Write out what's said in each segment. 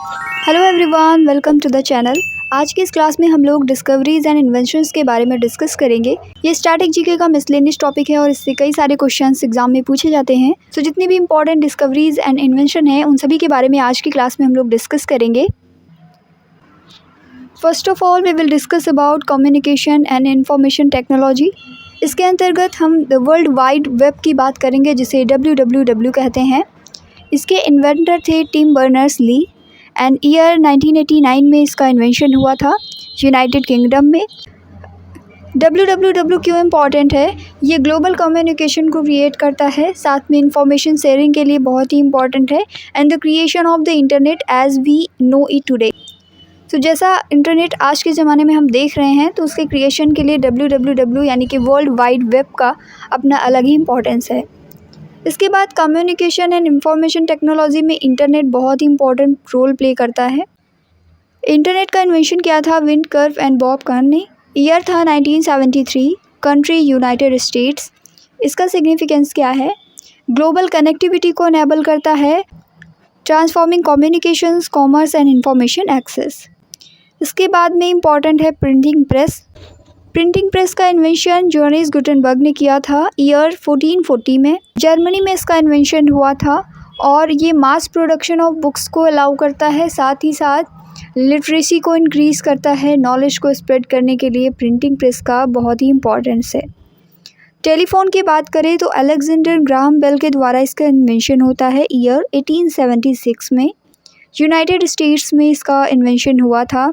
Hello everyone, welcome to the channel. आज की इस क्लास में हम लोग डिस्कवरीज एंड इन्वेंशंस के बारे में डिस्कस करेंगे। ये स्टैटिक जीके का मिसलेनियस टॉपिक है और इससे कई सारे क्वेश्चंस एग्जाम में पूछे जाते हैं। सो जितनी भी इंपॉर्टेंट डिस्कवरीज एंड इन्वेंशन है उन सभी के बारे में आज की क्लास में हम लोग डिस्कस करेंगे। First of all we will discuss about communication and information technology. इसके अंतर्गत हम द वर्ल्ड वाइड वेब की बात करेंगे, जिसे WWW कहते हैं। इसके इन्वेंटर थे टिम बर्नर्स-ली एंड ईयर 1989 में इसका इन्वेंशन हुआ था यूनाइटेड किंगडम में। WWW क्यों इम्पॉर्टेंट है? ये ग्लोबल कम्युनिकेशन को क्रिएट करता है, साथ में इंफॉर्मेशन शेयरिंग के लिए बहुत ही इम्पॉर्टेंट है and the creation of the internet as we know it today. तो जैसा इंटरनेट आज के ज़माने में हम देख रहे हैं, तो उसके क्रिएशन के लिए WWW यानी कि वर्ल्ड वाइड वेब का अपना अलग ही इम्पोर्टेंस है। इसके बाद कम्युनिकेशन एंड इंफॉर्मेशन टेक्नोलॉजी में इंटरनेट बहुत ही इंपॉर्टेंट रोल प्ले करता है। इंटरनेट का इन्वेंशन किया था विंडकर्फ एंड बॉब कर्न ने। ईयर था 1973, कंट्री यूनाइटेड स्टेट्स। इसका सिग्निफिकेंस क्या है? ग्लोबल कनेक्टिविटी को इनेबल करता है, transforming communications, commerce and information access. इसके बाद में इम्पॉर्टेंट है प्रिंटिंग प्रेस। प्रिंटिंग प्रेस का इन्वेंशन जोहान्स गुटेनबर्ग ने किया था ईयर 1440 में। जर्मनी में इसका इन्वेंशन हुआ था और ये मास प्रोडक्शन ऑफ बुक्स को अलाउ करता है, साथ ही साथ लिटरेसी को इंक्रीज़ करता है। नॉलेज को स्प्रेड करने के लिए प्रिंटिंग प्रेस का बहुत ही इम्पोर्टेंस है। टेलीफोन की बात करें तो अलेक्जेंडर ग्राहम बेल के द्वारा इसका इन्वेंशन होता है ईयर 1876 में। यूनाइटेड स्टेट्स में इसका इन्वेंशन हुआ था।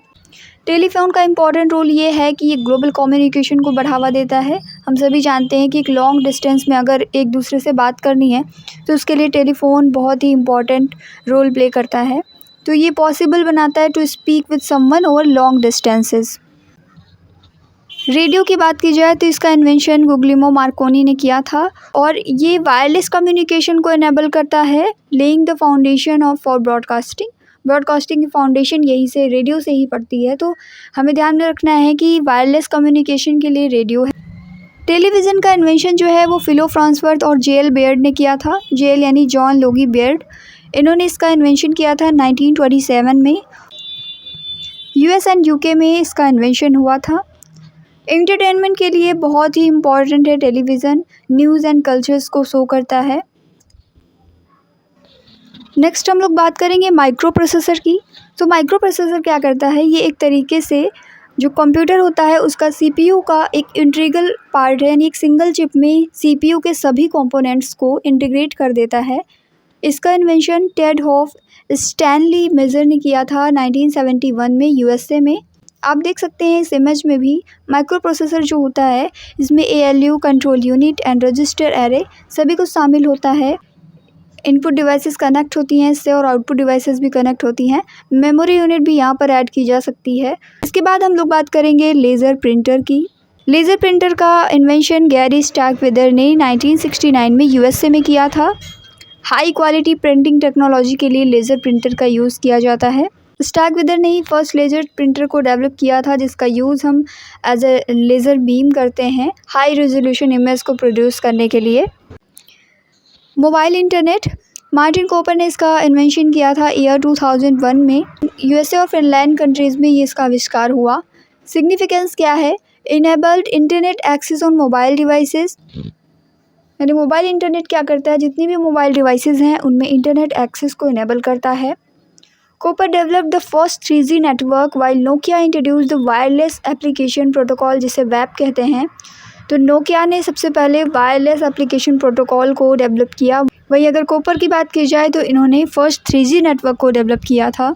टेलीफोन का इम्पॉर्टेंट रोल ये है कि ये ग्लोबल कम्युनिकेशन को बढ़ावा देता है। हम सभी जानते हैं कि एक लॉन्ग डिस्टेंस में अगर एक दूसरे से बात करनी है तो उसके लिए टेलीफोन बहुत ही इम्पॉर्टेंट रोल प्ले करता है। तो ये पॉसिबल बनाता है to speak with someone over long distances. Radio की बात की जाए तो इसका इन्वेंशन गुग्लियमो मार्कोनी ने किया था और ये वायरलेस कम्युनिकेशन को इनेबल करता है, laying the foundation of for broadcasting. Broadcasting की फाउंडेशन यहीं से, रेडियो से ही पड़ती है। तो हमें ध्यान में रखना है कि वायरलेस कम्युनिकेशन के लिए रेडियो है। टेलीविज़न का इन्वेंशन जो है वो फिलो फ्रांसवर्थ और JL बेयर्ड ने किया था। JL यानी जॉन लोगी बेयर्ड। इन्होंने इसका इन्वेंशन किया था 1927 में। US एंड UK में इसका इन्वेंशन हुआ था। एंटरटेनमेंट के लिए बहुत ही इम्पॉर्टेंट है टेलीविज़न। न्यूज़ एंड कल्चर्स को शो करता है। नेक्स्ट हम लोग बात करेंगे माइक्रो प्रोसेसर की। तो माइक्रो प्रोसेसर क्या करता है? ये एक तरीके से जो कंप्यूटर होता है उसका CPU का एक इंटीग्रल पार्ट है, यानी एक सिंगल चिप में CPU के सभी कंपोनेंट्स को इंटीग्रेट कर देता है। इसका invention Ted Hoff Stanley Mazor ने किया था 1971 में USA में। आप देख सकते हैं इस इमेज में भी माइक्रो प्रोसेसर जो होता है इसमें ALU, control unit and register array सभी कुछ शामिल होता है। इनपुट डिवाइसेस कनेक्ट होती हैं इससे और आउटपुट डिवाइसेस भी कनेक्ट होती हैं। मेमोरी यूनिट भी यहाँ पर ऐड की जा सकती है। इसके बाद हम लोग बात करेंगे लेज़र प्रिंटर की। लेज़र प्रिंटर का इन्वेंशन गैरी स्टार्कवेदर ने 1969 में USA में किया था। हाई क्वालिटी प्रिंटिंग टेक्नोलॉजी के लिए लेज़र प्रिंटर का यूज़ किया जाता है। स्टार्कवेदर ने ही फर्स्ट लेज़र प्रिंटर को डेवलप किया था, जिसका यूज़ हम एज ए लेज़र बीम करते हैं हाई रेजोल्यूशन इमेज को प्रोड्यूस करने के लिए। मोबाइल इंटरनेट, मार्टिन कूपर ने इसका इन्वेंशन किया था ईयर 2001 में। USA और फिनलैंड कंट्रीज़ में ये इसका आविष्कार हुआ। सिग्निफिकेंस क्या है? Enabled internet access on mobile devices, यानी मोबाइल इंटरनेट क्या करता है? जितनी भी मोबाइल डिवाइसेस हैं उनमें इंटरनेट एक्सेस को इनेबल करता है। Cooper developed the first 3G network while Nokia introduce the wireless application protocol, जिसे वेब कहते हैं। तो नोकिया ने सबसे पहले वायरलेस एप्लीकेशन प्रोटोकॉल को डेवलप किया। वहीं अगर कूपर की बात की जाए तो इन्होंने फर्स्ट 3G नेटवर्क को डेवलप किया था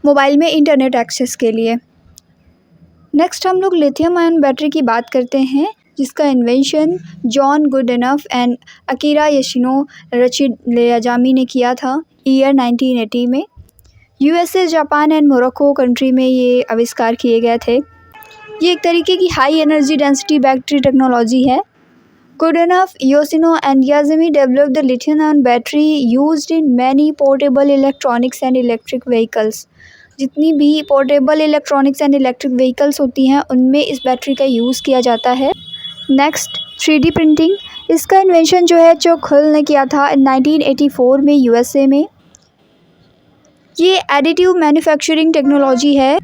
मोबाइल में इंटरनेट एक्सेस के लिए। नेक्स्ट हम लोग लिथियम आयन बैटरी की बात करते हैं, जिसका invention John Goodenough and Akira Yoshino Rachid Yazami ने किया था ईयर 1980 में। USA, Japan and Morocco country में ये आविष्कार किए गए थे। ये एक तरीके की high energy density battery technology है। Goodenough, Yoshino and Yazami developed the lithium ion battery used in many portable electronics and electric vehicles. जितनी भी portable electronics and electric vehicles होती हैं उनमें इस बैटरी का यूज़ किया जाता है। Next 3D printing. इसका इन्वेंशन जो है चोक हुल ने किया था 1984 में USA में। ये एडिटिव मैन्युफैक्चरिंग टेक्नोलॉजी है।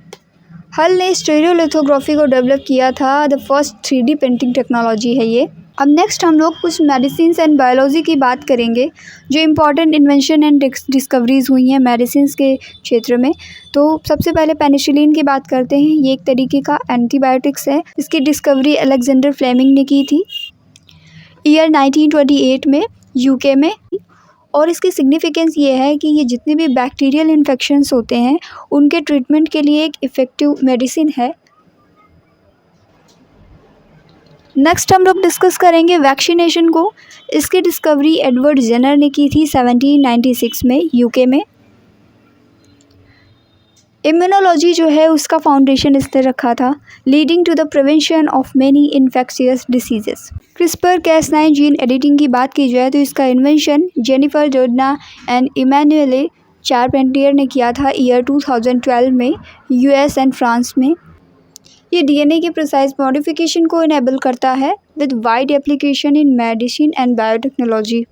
हल ने स्टीरियोलिथोग्राफी को डेवलप किया था। The first 3D printing technology है ये। अब नेक्स्ट हम लोग कुछ मेडिसिन्स एंड बायोलॉजी की बात करेंगे, जो इम्पॉर्टेंट इन्वेंशन एंड डिस्कवरीज हुई हैं मेडिसिन्स के क्षेत्र में। तो सबसे पहले पेनिसिलिन की बात करते हैं। ये एक तरीके का एंटीबायोटिक्स है। इसकी डिस्कवरी अलेक्जेंडर फ्लेमिंग ने की थी ईयर 1928 में यूके में। और इसकी सिग्निफिकेंस ये है कि ये जितने भी बैक्टीरियल इन्फेक्शंस होते हैं उनके ट्रीटमेंट के लिए एक इफ़ेक्टिव मेडिसिन है। नेक्स्ट हम लोग डिस्कस करेंगे वैक्सीनेशन को। इसकी डिस्कवरी एडवर्ड जेनर ने की थी 1796 में यूके में। इम्यूनोलॉजी जो है उसका फाउंडेशन इसने रखा था, leading to the prevention of many infectious diseases. CRISPR Cas9 gene editing की बात की जाए तो इसका invention Jennifer Doudna and Emmanuelle Charpentier ने किया था ईयर 2012 में यूएस एंड फ्रांस में। ये डीएनए के प्रिसाइज मॉडिफिकेशन को इनेबल करता है with wide application in medicine and biotechnology.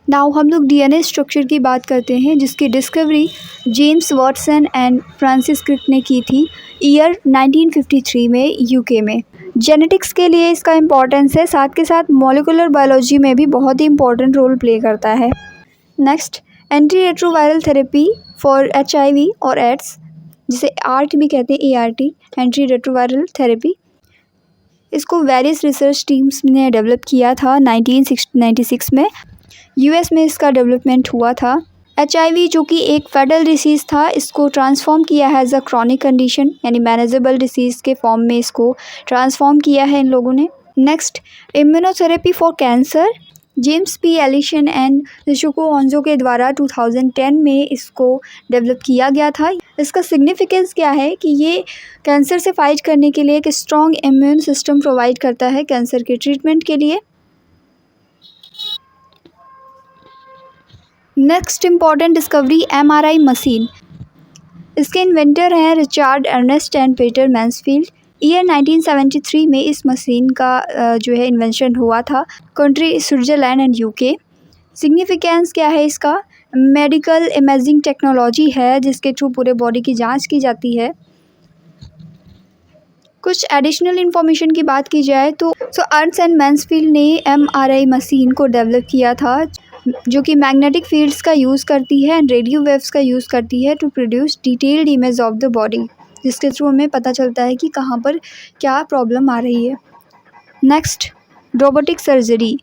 Now हम लोग डीएनए स्ट्रक्चर की बात करते हैं, जिसकी discovery James Watson and Francis Crick ने की थी ईयर 1953 में यूके में। जेनेटिक्स के लिए इसका इम्पॉर्टेंस है, साथ के साथ मॉलिकुलर बायोलॉजी में भी बहुत ही इंपॉर्टेंट रोल प्ले करता है। Next, anti retroviral therapy for HIV और एड्स, जिसे ART भी कहते हैं, ART एंटी रेट्रोवायरल थेरेपी। इसको वेरियस रिसर्च टीम्स ने डेवलप किया था 1996 में। यूएस में इसका डेवलपमेंट हुआ था। HIV जो कि एक फेटल डिसीज़ था, इसको ट्रांसफॉर्म किया है एज अ क्रॉनिक कंडीशन, यानी मैनेजेबल डिसीज़ के फॉर्म में इसको ट्रांसफॉर्म किया है इन लोगों ने। Next, immunotherapy for cancer, James P Allison and Tasuku Honjo के द्वारा 2010 में इसको डेवलप किया गया था। इसका सिग्निफिकेंस क्या है कि ये कैंसर से फाइट करने के लिए एक स्ट्रॉन्ग इम्यून सिस्टम प्रोवाइड करता है कैंसर के ट्रीटमेंट के लिए। Next important discovery MRI machine. इसके इन्वेंटर हैं Richard Ernst and Peter Mansfield. Year 1973 में इस मशीन का जो है इन्वेंशन हुआ था। Country Switzerland and UK. Significance क्या है इसका? मेडिकल इमेजिंग टेक्नोलॉजी है, जिसके थ्रू पूरे बॉडी की जांच की जाती है। कुछ एडिशनल इन्फॉर्मेशन की बात की जाए तो अर्न्स्ट एंड मैंसफील्ड ने MRI मशीन को डेवलप किया था, जो कि मैग्नेटिक फील्ड्स का यूज़ करती है एंड रेडियो वेव्स का यूज़ करती है to produce detailed image of the body, जिसके थ्रू हमें पता चलता है कि कहाँ पर क्या प्रॉब्लम आ रही है। Next, robotic surgery.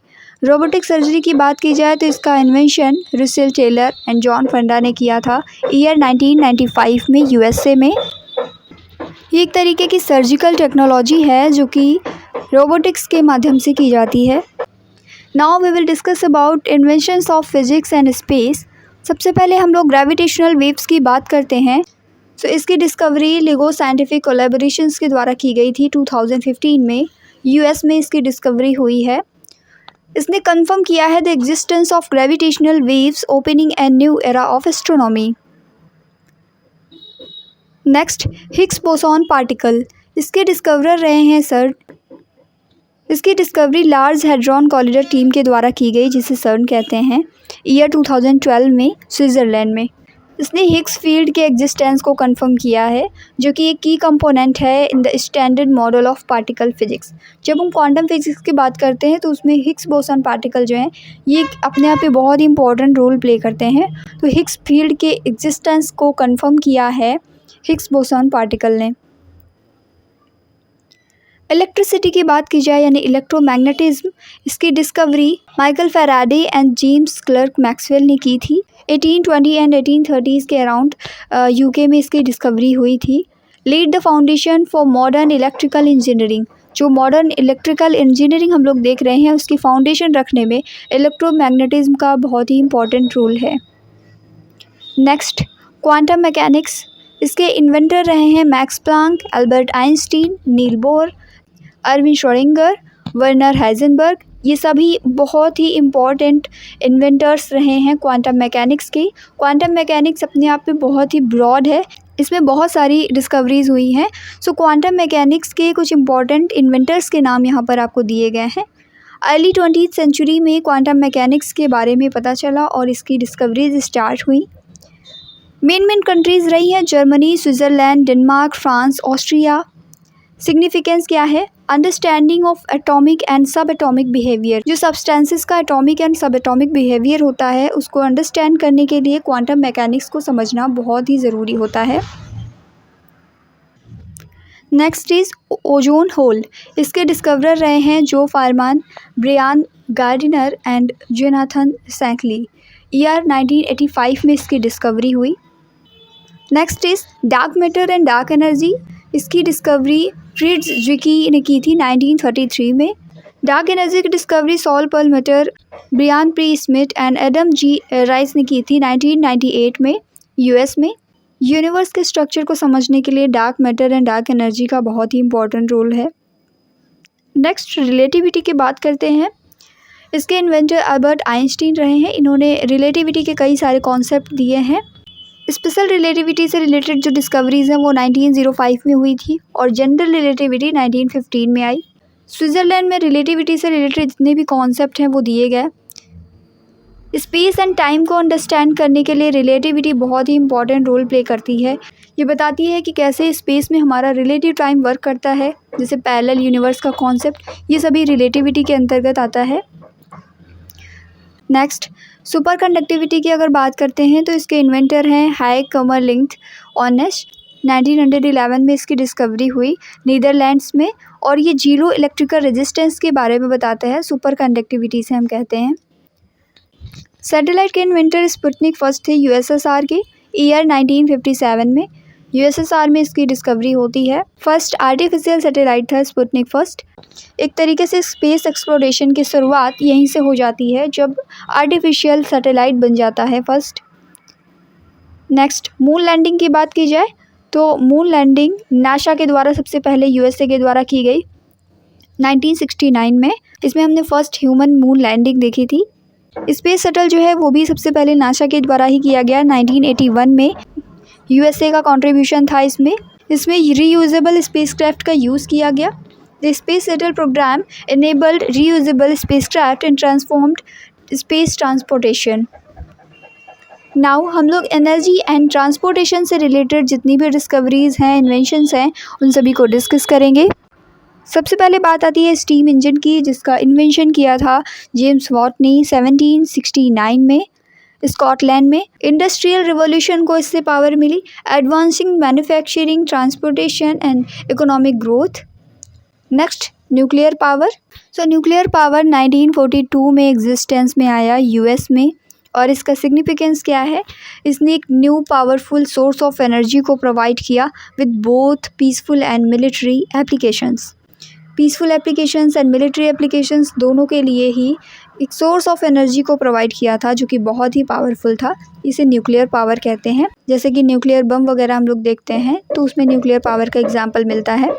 Robotic surgery की बात की जाए तो इसका invention Russell Taylor and John Funda ने किया था ईयर 1995 में USA में। ये एक तरीके की सर्जिकल टेक्नोलॉजी है जो कि रोबोटिक्स के माध्यम से की जाती है। Now we will discuss about inventions of physics and space. सबसे पहले हम लोग ग्रेविटेशनल वेव्स की बात करते हैं। इसकी डिस्कवरी लिगो साइंटिफिक कोलैबोरेशंस के द्वारा की गई थी 2015 में। US में इसकी डिस्कवरी हुई है। इसने कंफर्म किया है the existence of gravitational waves, opening a new era of astronomy. Next, Higgs boson particle. इसके डिस्कवरर रहे हैं सर्न। इसकी डिस्कवरी लार्ज हैड्रॉन कॉलिडर टीम के द्वारा की गई, जिसे सर्न कहते हैं, ईयर 2012 में स्विट्ज़रलैंड में। इसने हिग्स फील्ड के एग्जिस्टेंस को कंफर्म किया है, जो कि एक की कंपोनेंट है in the standard model of particle physics. जब हम क्वांटम फिजिक्स की बात करते हैं तो उसमें हिग्स बोसॉन पार्टिकल जो हैं ये अपने आप में बहुत ही इंपॉर्टेंट रोल प्ले करते हैं। तो हिग्स फील्ड के एग्जिस्टेंस को कंफर्म किया है हिग्स बोसॉन पार्टिकल ने। इलेक्ट्रिसिटी की बात की जाए यानी इलेक्ट्रोमैग्नेटिज्म, इसकी discovery Michael Faraday and James Clerk Maxwell ने की थी 1820 एंड 1830s के अराउंड। UK में इसकी डिस्कवरी हुई थी। Lead the foundation for modern electrical engineering. जो मॉडर्न इलेक्ट्रिकल इंजीनियरिंग हम लोग देख रहे हैं उसकी फाउंडेशन रखने में इलेक्ट्रोमैग्नेटिज्म का बहुत ही इंपॉर्टेंट रोल है। Next, quantum mechanics. इसके इन्वेंटर रहे हैं max Planck, Albert Einstein, Niels Bohr, Irwin Schrodinger, Werner Heisenberg. ये सभी बहुत ही इम्पॉर्टेंट इन्वेंटर्स रहे हैं क्वांटम मैकेनिक्स के। क्वांटम मैकेनिक्स अपने आप में बहुत ही ब्रॉड है, इसमें बहुत सारी डिस्कवरीज हुई हैं। क्वांटम मैकेनिक्स के कुछ इम्पॉर्टेंट इन्वेंटर्स के नाम यहाँ पर आपको दिए गए हैं। अर्ली 20th सेंचुरी में क्वांटम मैकेनिक्स के बारे में पता चला और इसकी डिस्कवरीज स्टार्ट हुई। मेन कंट्रीज़ रही हैं Germany, Switzerland, Denmark, France, Austria. Significance क्या है? अंडरस्टैंडिंग ऑफ एटॉमिक एंड सब एटॉमिक बिहेवियर। जो सब्सटेंसेस का एटॉमिक एंड सब एटॉमिक बिहेवियर होता है उसको अंडरस्टैंड करने के लिए क्वांटम मैकेनिक्स को समझना बहुत ही ज़रूरी होता है। Next is ozone hole. इसके डिस्कवरर रहे हैं Joe Farman, Brian Gardiner and Jonathan Shanklin. Year 1985 में इसकी डिस्कवरी हुई। Next is dark matter and dark energy. इसकी डिस्कवरी फ्रिट्ज ज़्विकी ने की थी 1933 में। डार्क एनर्जी की discovery Saul Perlmutter, Brian P Schmidt and Adam G Riess ने की थी 1998 में यूएस में। यूनिवर्स के स्ट्रक्चर को समझने के लिए dark matter and dark energy का बहुत ही इंपॉर्टेंट रोल है। नेक्स्ट रिलेटिविटी की बात करते हैं। इसके इन्वेंटर अल्बर्ट आइंस्टीन रहे हैं। इन्होंने रिलेटिविटी के कई सारे कॉन्सेप्ट दिए हैं। स्पेशल रिलेटिविटी से रिलेटेड जो डिस्कवरीज़ हैं वो 1905 में हुई थी और जनरल रिलेटिविटी 1915 में आई। स्विट्ज़रलैंड में रिलेटिविटी से रिलेटेड जितने भी कॉन्सेप्ट हैं वो दिए गए। स्पेस एंड टाइम को अंडरस्टैंड करने के लिए रिलेटिविटी बहुत ही इंपॉर्टेंट रोल प्ले करती है। ये बताती है कि कैसे स्पेस में हमारा रिलेटिव टाइम वर्क करता है, जैसे पैरेलल यूनिवर्स का कॉन्सेप्ट, ये सभी रिलेटिविटी के अंतर्गत आता है। नेक्स्ट सुपर कंडक्टिविटी की अगर बात करते हैं तो इसके इन्वेंटर हैं हाई कमरलिंग ऑनेश। 1911 में इसकी डिस्कवरी हुई नीदरलैंड्स में और ये जीरो इलेक्ट्रिकल रेजिस्टेंस के बारे में बताते हैं। सुपर कंडक्टिविटी से हम कहते हैं। सैटेलाइट के इन्वेंटर स्पुतनिक फर्स्ट थे यूएसएसआर के। ईयर 1957 में यूएसएसआर में इसकी डिस्कवरी होती है। फर्स्ट आर्टिफिशियल सैटेलाइट था स्पुतनिक फर्स्ट। एक तरीके से स्पेस एक्सप्लोरेशन की शुरुआत यहीं से हो जाती है जब आर्टिफिशियल सैटेलाइट बन जाता है फर्स्ट। नेक्स्ट मून लैंडिंग की बात की जाए तो मून लैंडिंग नासा के द्वारा सबसे पहले यूएसए के द्वारा की गई 1969 में। इसमें हमने फर्स्ट ह्यूमन मून लैंडिंग देखी थी। स्पेस शटल जो है वो भी सबसे पहले नासा के द्वारा ही किया गया 1981 में। यूएसए का कंट्रीब्यूशन था इसमें रीयूजेबल स्पेसक्राफ्ट का यूज़ किया गया। The space shuttle program enabled reusable spacecraft and transformed space transportation। Now हम लोग एनर्जी एंड ट्रांसपोर्टेशन से रिलेटेड जितनी भी डिस्कवरीज़ हैं, इन्वेंशंस हैं, उन सभी को डिस्कस करेंगे। सबसे पहले बात आती है स्टीम इंजन की, जिसका इन्वेंशन किया था जेम्स वॉट ने 1769 में स्कॉटलैंड में। इंडस्ट्रियल रिवॉल्यूशन को इससे पावर मिली, advancing manufacturing, transportation and economic growth. Next nuclear power. Nuclear power 1942 में एग्जिस्टेंस में आया यूएस में और इसका सिग्निफिकेंस क्या है? इसने एक new powerful source of energy को प्रोवाइड किया with both peaceful and military applications. Peaceful applications and military applications दोनों के लिए ही एक सोर्स ऑफ एनर्जी को प्रोवाइड किया था जो कि बहुत ही पावरफुल था। इसे न्यूक्लियर पावर कहते हैं। जैसे कि न्यूक्लियर बम वगैरह हम लोग देखते हैं तो उसमें न्यूक्लियर पावर का एग्जाम्पल मिलता है।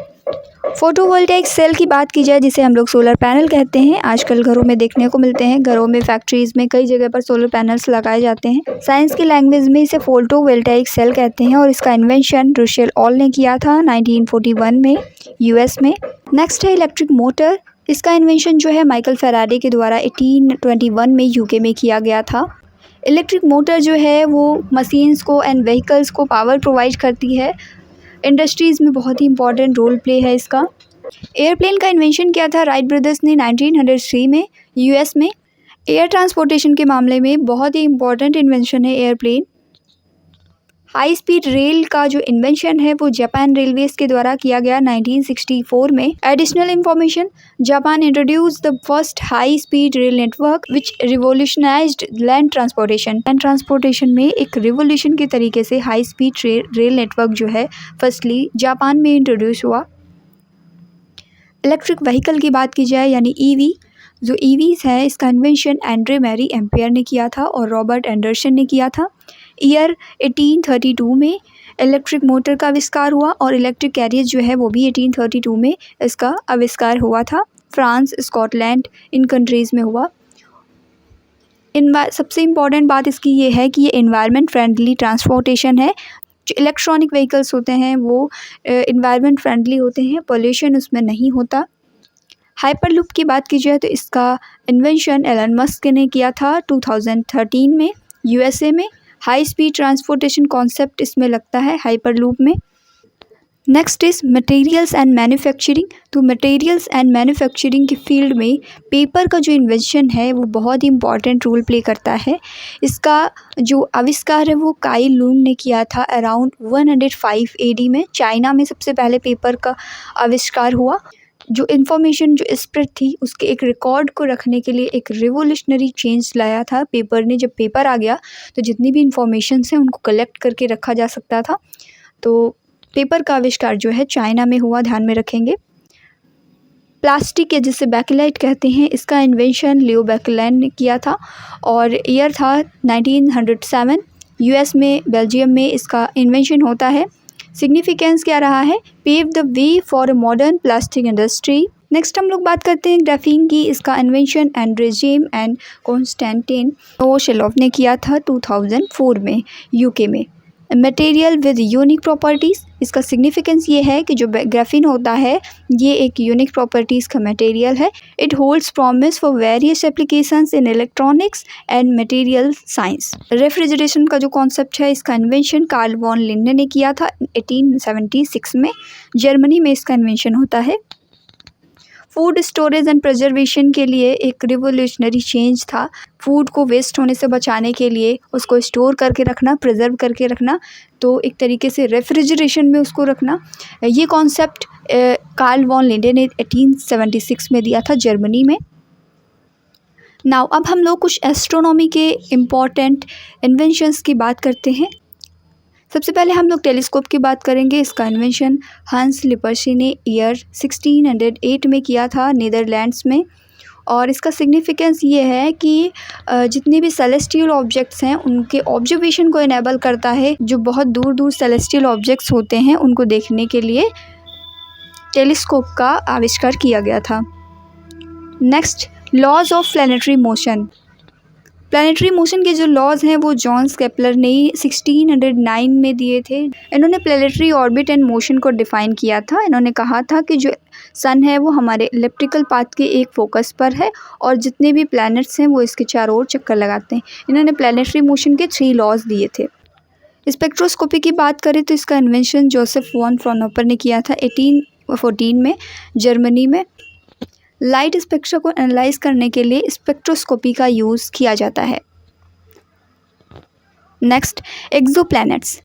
फोटोवोल्टेइक सेल की बात की जाए जिसे हम लोग सोलर पैनल कहते हैं, आजकल घरों में देखने को मिलते हैं। घरों में, फैक्ट्रीज़ में कई जगह पर सोलर पैनल्स लगाए जाते हैं। साइंस की लैंग्वेज में इसे फोटोवोल्टेइक सेल कहते हैं और इसका इन्वेंशन रुसेल ऑल ने किया था 1941 में यूएस में। नेक्स्ट है इलेक्ट्रिक मोटर। इसका इन्वेंशन जो है माइकल फेराडे के द्वारा 1821 में यूके में किया गया था। इलेक्ट्रिक मोटर जो है वो मशीन्स को एंड व्हीकल्स को पावर प्रोवाइड करती है। इंडस्ट्रीज़ में बहुत ही इंपॉर्टेंट रोल प्ले है इसका। एयरप्लेन का इन्वेंशन किया था राइट ब्रदर्स ने 1903 में यूएस में। एयर ट्रांसपोर्टेशन के मामले में बहुत ही इंपॉर्टेंट इन्वेंशन है एयरप्लेन। हाई स्पीड रेल का जो इन्वेंशन है वो जापान रेलवेज के द्वारा किया गया 1964 में। Additional information, Japan introduce the first high speed rail network which revolutionised land transportation. Land transportation में एक रिवोल्यूशन के तरीके से हाई स्पीड रेल नेटवर्क जो है फर्स्टली जापान में इंट्रोड्यूस हुआ। इलेक्ट्रिक व्हीकल की बात की जाए यानी ईवी, जो ईवीज़ है इसका इन्वेंशन एंड्रे मैरी एम्पियर ने किया था और रॉबर्ट एंडरसन ने किया था। ईयर 1832 में इलेक्ट्रिक मोटर का आविष्कार हुआ और इलेक्ट्रिक कैरियर जो है वो भी 1832 में इसका आविष्कार हुआ था। फ्रांस, स्कॉटलैंड, इन कंट्रीज़ में हुआ। सबसे इम्पॉर्टेंट बात इसकी ये है कि ये एनवायरनमेंट फ्रेंडली ट्रांसपोर्टेशन है। जो इलेक्ट्रॉनिक व्हीकल्स होते हैं वो एनवायरनमेंट फ्रेंडली होते हैं, पोल्यूशन उसमें नहीं होता। हाइपरलूप की बात की जाए तो इसका इन्वेंशन एलन मस्क ने किया था 2013 में यूएसए में। हाई स्पीड ट्रांसपोर्टेशन कॉन्सेप्ट इसमें लगता है हाइपरलूप में। Next is materials and manufacturing. तो मटेरियल्स एंड मैन्युफैक्चरिंग के फील्ड में पेपर का जो इन्वेंशन है वो बहुत ही इंपॉर्टेंट रोल प्ले करता है। इसका जो आविष्कार है वो काई लुंग ने किया था अराउंड 105 AD में। चाइना में सबसे पहले पेपर का आविष्कार हुआ। जो इन्फॉर्मेशन जो स्प्रेड थी उसके एक रिकॉर्ड को रखने के लिए एक रिवोल्यूशनरी चेंज लाया था पेपर ने। जब पेपर आ गया तो जितनी भी इंफॉर्मेशन है उनको कलेक्ट करके रखा जा सकता था। तो पेपर का आविष्कार जो है चाइना में हुआ, ध्यान में रखेंगे। प्लास्टिक या जिसे बैकेलाइट कहते हैं, इसका इन्वेंशन लियो बैकेलैंड ने किया था और ईयर था 1907। यूएस में, बेल्जियम में इसका इन्वेंशन होता है। सिग्निफिकेंस क्या रहा है? Pave the way for a modern plastic industry. Next हम लोग बात करते हैं ग्राफीन की। इसका invention Andre Geim and Konstantin Novoselov ने किया था 2004 में यूके में। Material with unique properties. इसका सिग्निफिकेंस ये है कि जो ग्राफीन होता है ये एक यूनिक प्रॉपर्टीज़ का मटेरियल है। It holds promise for various applications in electronics and material science. Refrigeration का जो कॉन्सेप्ट है इसका इन्वेंशन कार्ल वॉन लिंडे ने किया था 1876 में। जर्मनी में इसका इन्वेंशन होता है। फूड स्टोरेज एंड प्रिजर्वेशन के लिए एक रिवोल्यूशनरी चेंज था। फूड को वेस्ट होने से बचाने के लिए उसको स्टोर करके रखना, प्रिजर्व करके रखना, तो एक तरीके से रेफ्रिजरेशन में उसको रखना। ये कॉन्सेप्ट कार्ल वॉन लिंडे ने 1876 में दिया था जर्मनी में। नाउ अब हम लोग कुछ एस्ट्रोनॉमी के इम्पॉर्टेंट इन्वेंशंस की बात करते हैं। सबसे पहले हम लोग टेलीस्कोप की बात करेंगे। इसका इन्वेंशन हंस लिपर्सी ने ईयर 1608 में किया था नीदरलैंड्स में। और इसका सिग्निफिकेंस ये है कि जितने भी सेलेस्टियल ऑब्जेक्ट्स हैं उनके ऑब्जर्वेशन को इनेबल करता है। जो बहुत दूर दूर सेलेस्टियल ऑब्जेक्ट्स होते हैं उनको देखने के लिए टेलीस्कोप का आविष्कार किया गया था। Next, laws of planetary motion. Planetary motion के जो लॉज हैं वो जॉन्स केपलर ने 1609 में दिए थे। इन्होंने प्लैनेटरी ऑर्बिट एंड मोशन को डिफ़ाइन किया था। इन्होंने कहा था कि जो सन है वो हमारे इलिप्टिकल पाथ के एक फोकस पर है और जितने भी प्लैनेट्स हैं वो इसके चारों ओर चक्कर लगाते हैं। इन्होंने प्लैनेटरी मोशन के 3 लॉज दिए थे। स्पेक्ट्रोस्कोपी की बात करें तो इसका इन्वेंशन जोसेफ वॉन फ्रॉनहोफर ने किया था 1814 में जर्मनी में। लाइट स्पेक्ट्रा को एनालाइज करने के लिए स्पेक्ट्रोस्कोपी का यूज़ किया जाता है। Next, exoplanets.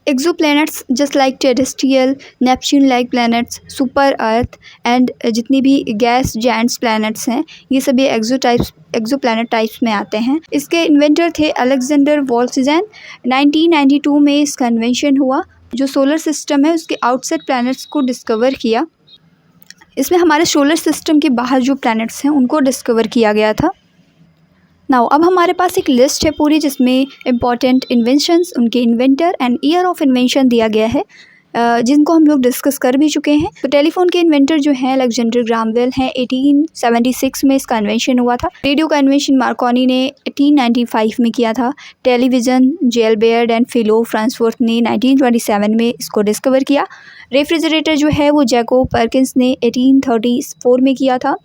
Exoplanets just like terrestrial, Neptune like planets, super earth and जितनी भी गैस जायंट्स प्लैनेट्स हैं ये सभी एक्सोप्लैनेट टाइप्स में आते हैं। इसके इन्वेंटर थे अलेक्जेंडर वॉल्सिजन। 1992 में इसका इन्वेंशन हुआ। जो सोलर सिस्टम है उसके आउटसाइड प्लैनेट्स को डिस्कवर किया। इसमें हमारे सोलर सिस्टम के बाहर जो प्लैनेट्स हैं उनको डिस्कवर किया गया था। नाउ अब हमारे पास एक लिस्ट है पूरी जिसमें इम्पॉर्टेंट इन्वेंशंस, उनके inventor and year of invention दिया गया है, जिनको हम लोग डिस्कस कर भी चुके हैं। तो टेलीफोन के इन्वेंटर जो हैं अलेक्जेंडर ग्राहम बेल हैं। 1876 में इसका इन्वेंशन हुआ था। रेडियो का इन्वेंशन मार्कोनी ने 1895 में किया था। टेलीविज़न जेल बेयर्ड एंड फिलो फ्रांसवर्थ ने 1927 में इसको डिस्कवर किया। रेफ्रिजरेटर जो है वो जैकोब परकिंस ने 1834 में किया था।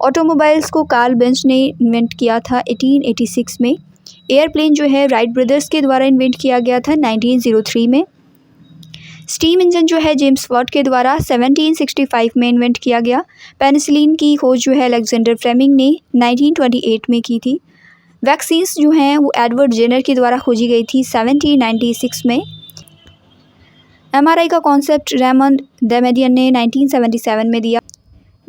ऑटोमोबाइल्स को कार्ल बेंच ने इन्वेंट किया था 1886 में। एयरप्लेन जो है राइट ब्रदर्स के द्वारा इन्वेंट किया गया था 1903 में। स्टीम इंजन जो है जेम्स वॉट के द्वारा 1765 में इन्वेंट किया गया। पेनिसिलिन की खोज जो है अलेक्जेंडर फ्लेमिंग ने 1928 में की थी। वैक्सीन्स जो हैं वो एडवर्ड जेनर के द्वारा खोजी गई थी 1796 में। एमआरआई का कॉन्सेप्ट रेमंड डेमेडियन ने 1977 में दिया।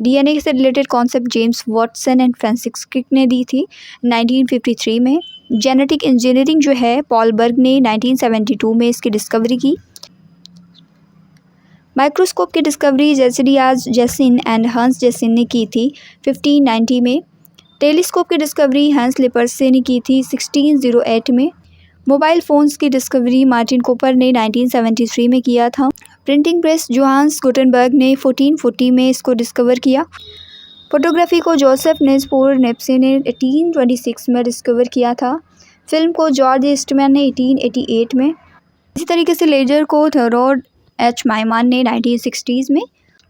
डीएनए से related concept James Watson and Francis Crick ने दी थी 1953 में। जेनेटिक इंजीनियरिंग जो है पॉल बर्ग ने 1972 में इसकी डिस्कवरी की। माइक्रोस्कोप की डिस्कवरी जेसिडियाज जेसिन एंड हंस जेसिन ने की थी 1590 में। टेलीस्कोप की डिस्कवरी हंस लिपर्से ने की थी 1608 में। मोबाइल फ़ोन्स की डिस्कवरी मार्टिन कूपर ने 1973 में किया था। प्रिंटिंग प्रेस जोहान्स गुटेनबर्ग ने 1440 में इसको डिस्कवर किया। फोटोग्राफी को जोसेफ नेस्पोर नेप्से ने 1826 में डिस्कवर किया था। फिल्म को जॉर्ज ईस्टमैन ने 1888 में। इसी तरीके से लेजर को थेओडोर एच माइमान ने 1960s में।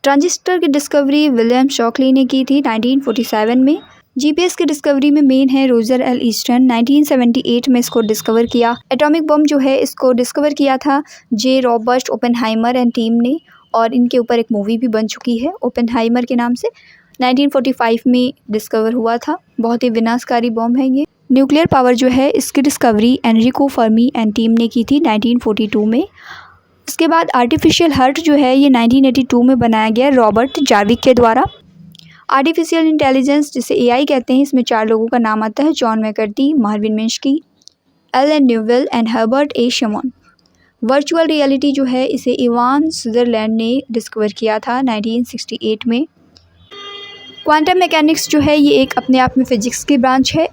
ट्रांजिस्टर की डिस्कवरी विलियम शॉकली ने की थी 1947 में। जीपीएस की डिस्कवरी में मेन है रोजर एल ईस्टन, 1978 में इसको डिस्कवर किया। एटॉमिक बम जो है इसको डिस्कवर किया था जे रॉबर्ट ओपेनहाइमर एंड टीम ने, और इनके ऊपर एक मूवी भी बन चुकी है ओपेनहाइमर के नाम से। 1945 में डिस्कवर हुआ था। बहुत ही विनाशकारी बम है ये। न्यूक्लियर पावर जो है इसकी discovery Enrico Fermi and team ने की थी 1942 में। इसके बाद आर्टिफिशियल हार्ट जो है ये 1982 में बनाया गया रॉबर्ट जार्विक के द्वारा। आर्टिफिशियल इंटेलिजेंस जिसे एआई कहते हैं, इसमें 4 लोगों का नाम आता है, John McCarthy, Marvin Minsky, Allen Newell and Herbert A Simon. Virtual reality जो है इसे इवान स्विट्जरलैंड ने डिस्कवर किया था 1968 में। क्वांटम मैकेनिक्स जो है ये एक अपने आप में फिजिक्स की ब्रांच है।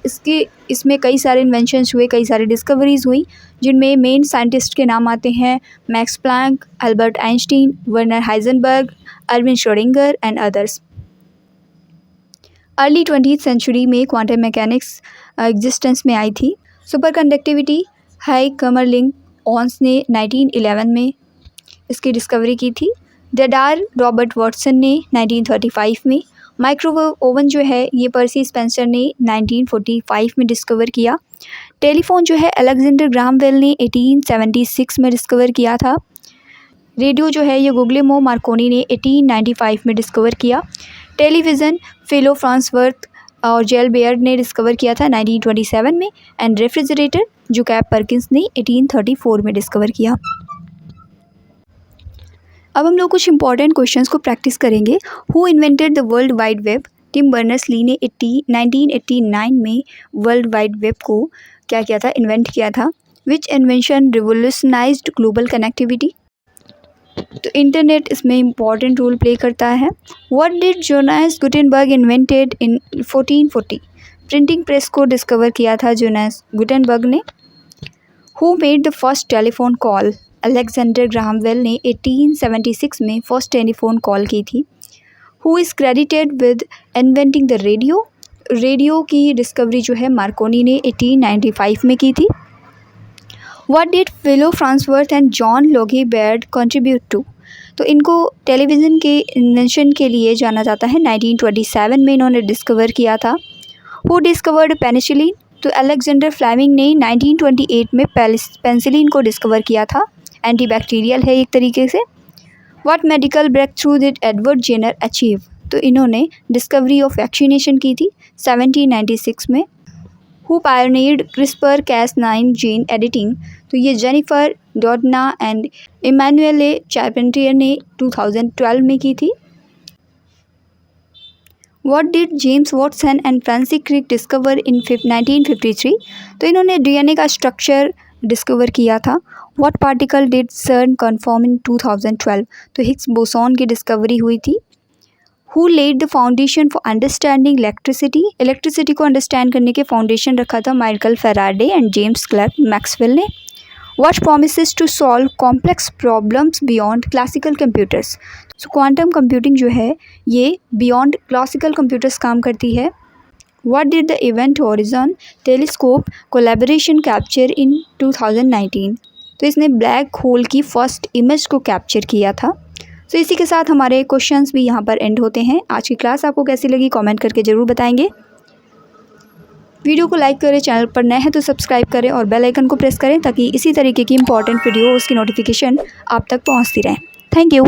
इसमें कई सारे इन्वेंशंस हुए, कई सारी डिस्कवरीज हुई, जिनमें मेन साइंटिस्ट के नाम आते हैं Max Planck, Albert Einstein, Werner Heisenberg, Erwin Schrodinger and others. Early 20th century में क्वांटम मैकेनिक्स एग्जिस्टेंस में आई थी। Superconductivity Heike Kamerlingh Onnes ने 1911 में इसकी डिस्कवरी की थी। रडार रॉबर्ट वॉटसन ने 1935 में। माइक्रोवेव ओवन जो है ये पर्सी स्पेंसर ने 1945 में डिस्कवर किया। टेलीफोन जो है अलेक्जेंडर ग्राहम बेल ने 1876 में डिस्कवर किया था। रेडियो जो है ये गुग्लिएमो मार्कोनी ने 1895 में डिस्कवर किया। टेलीविज़न फिलो फ्रांसवर्थ और जेल बेयर्ड ने डिस्कवर किया था 1927 में। एंड रेफ्रिजरेटर जो कैप परकिंस ने 1834 में डिस्कवर किया। अब हम लोग कुछ इंपॉर्टेंट क्वेश्चंस को प्रैक्टिस करेंगे। Who invented the world wide web? Tim Berners-Lee ने 1989 में वर्ल्ड वाइड वेब को क्या किया था, इन्वेंट किया था। Which invention revolutionised global connectivity? तो इंटरनेट इसमें इम्पॉर्टेंट रोल प्ले करता है। What did Jonas Gutenberg invented in 1440? Printing press को डिस्कवर किया था जोनास गुटेनबर्ग ने। Who made the first telephone call? Alexander Graham Bell ने 1876 में फर्स्ट टेलीफोन कॉल की थी। Who is credited with inventing the radio? Radio की discovery जो है मार्कोनी ने 1895 में की थी। What did फिलो Farnsworth and John Logie Baird contribute to? तो इनको टेलीविज़न के इन्वेंशन के लिए जाना जाता है। 1927 में इन्होंने डिस्कवर किया था। Who discovered penicillin? तो अलेक्जेंडर फ्लेमिंग ने 1928 में पेनिसिलिन को डिस्कवर किया था। एंटीबैक्टीरियल है एक तरीके से। What medical breakthrough did Edward Jenner achieve? तो इन्होंने डिस्कवरी ऑफ वैक्सीनेशन की थी 1796 में। Who pioneered CRISPR Cas9 gene editing? तो ये जेनिफर डोडना एंड इमैनुएले चार्पेंटियर ने 2012 में की थी। What did James Watson and Francis Crick discover in 1953? तो इन्होंने डीएनए का स्ट्रक्चर डिस्कवर किया था। What particle did CERN confirm in 2012? तो हिग्स बोसॉन की डिस्कवरी हुई थी। Who led the foundation for understanding electricity? Electricity को अंडरस्टैंड करने के फाउंडेशन रखा था Michael Faraday and James Clerk Maxwell ने। What promises to solve complex problems beyond classical computers? तो क्वांटम कंप्यूटिंग जो है ये बियॉन्ड क्लासिकल कंप्यूटर्स काम करती है। What did the event horizon telescope collaboration capture in 2019? तो इसने ब्लैक होल की फर्स्ट इमेज को कैप्चर किया था। तो इसी के साथ हमारे क्वेश्चंस भी यहाँ पर एंड होते हैं। आज की क्लास आपको कैसी लगी कमेंट करके ज़रूर बताएंगे। वीडियो को लाइक करें, चैनल पर नए हैं तो सब्सक्राइब करें और बेल आइकन को प्रेस करें ताकि इसी तरीके की इंपॉर्टेंट वीडियो उसकी नोटिफिकेशन आप तक पहुँचती रहे। Thank you.